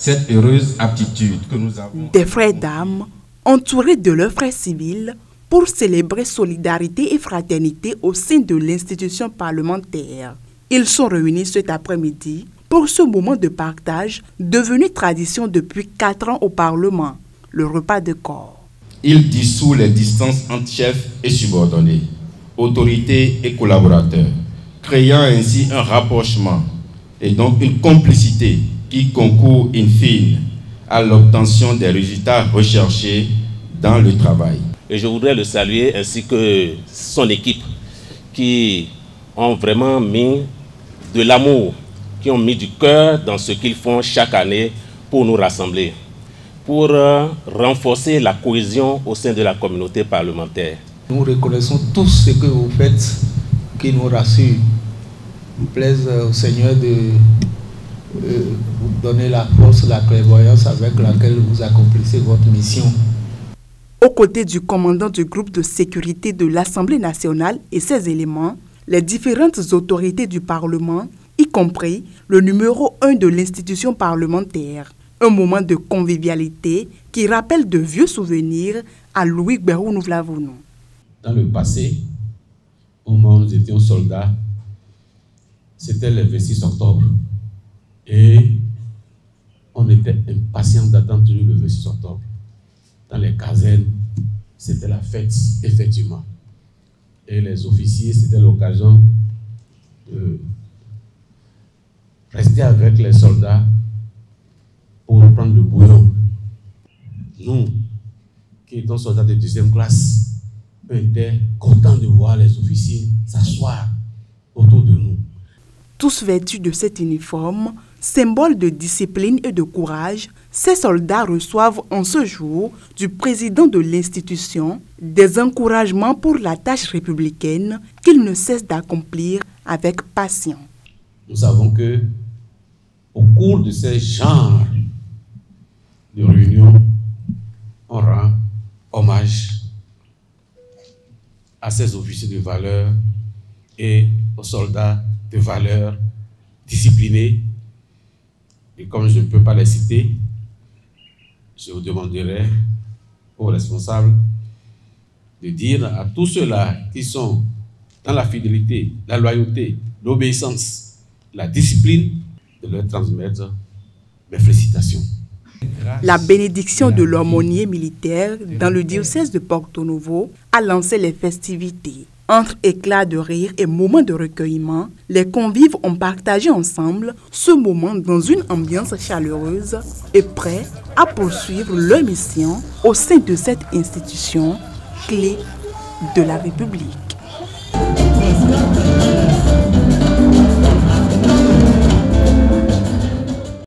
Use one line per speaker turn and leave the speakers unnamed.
cette heureuse aptitude que nous avons.
Des frères d'âmes, entourés de leurs frères civils, pour célébrer solidarité et fraternité au sein de l'institution parlementaire. Ils sont réunis cet après-midi pour ce moment de partage devenu tradition depuis 4 ans au Parlement, le repas de corps.
Il dissout les distances entre chefs et subordonnés, autorités et collaborateurs, créant ainsi un rapprochement et donc une complicité qui concourt in fine à l'obtention des résultats recherchés dans le travail.
Et je voudrais le saluer ainsi que son équipe qui ont vraiment mis de l'amour, qui ont mis du cœur dans ce qu'ils font chaque année pour nous rassembler, pour renforcer la cohésion au sein de la communauté parlementaire.
Nous reconnaissons tout ce que vous faites qui nous rassure. Il plaise au Seigneur de vous donner la force, la clairvoyance avec laquelle vous accomplissez votre mission.
Aux côtés du commandant du groupe de sécurité de l'Assemblée nationale et ses éléments, les différentes autorités du Parlement, y compris le numéro 1 de l'institution parlementaire. Un moment de convivialité qui rappelle de vieux souvenirs à Louis Gbérounou-Vlavonou.
Dans le passé, au moment où nous étions soldats, c'était le 26 octobre. Et on était impatients d'attendre toujours le 26 octobre. Dans les casernes, c'était la fête, effectivement. Et les officiers, c'était l'occasion de rester avec les soldats pour prendre le bouillon. Nous, qui étions soldats de 2e classe, on était contents de voir les officiers s'asseoir autour de nous.
Tous vêtus de cet uniforme, symbole de discipline et de courage, ces soldats reçoivent en ce jour du président de l'institution des encouragements pour la tâche républicaine qu'ils ne cessent d'accomplir avec passion.
Nous savons que au cours de ces genres de réunions, on rend hommage à ces officiers de valeur et aux soldats de valeur disciplinés. Et comme je ne peux pas les citer, je vous demanderai aux responsables de dire à tous ceux-là qui sont dans la fidélité, la loyauté, l'obéissance, la discipline, de leur transmettre mes félicitations.
La bénédiction de l'aumônier militaire dans le diocèse de Porto Novo a lancé les festivités. Entre éclats de rire et moments de recueillement, les convives ont partagé ensemble ce moment dans une ambiance chaleureuse et prêts à poursuivre leur mission au sein de cette institution clé de la République.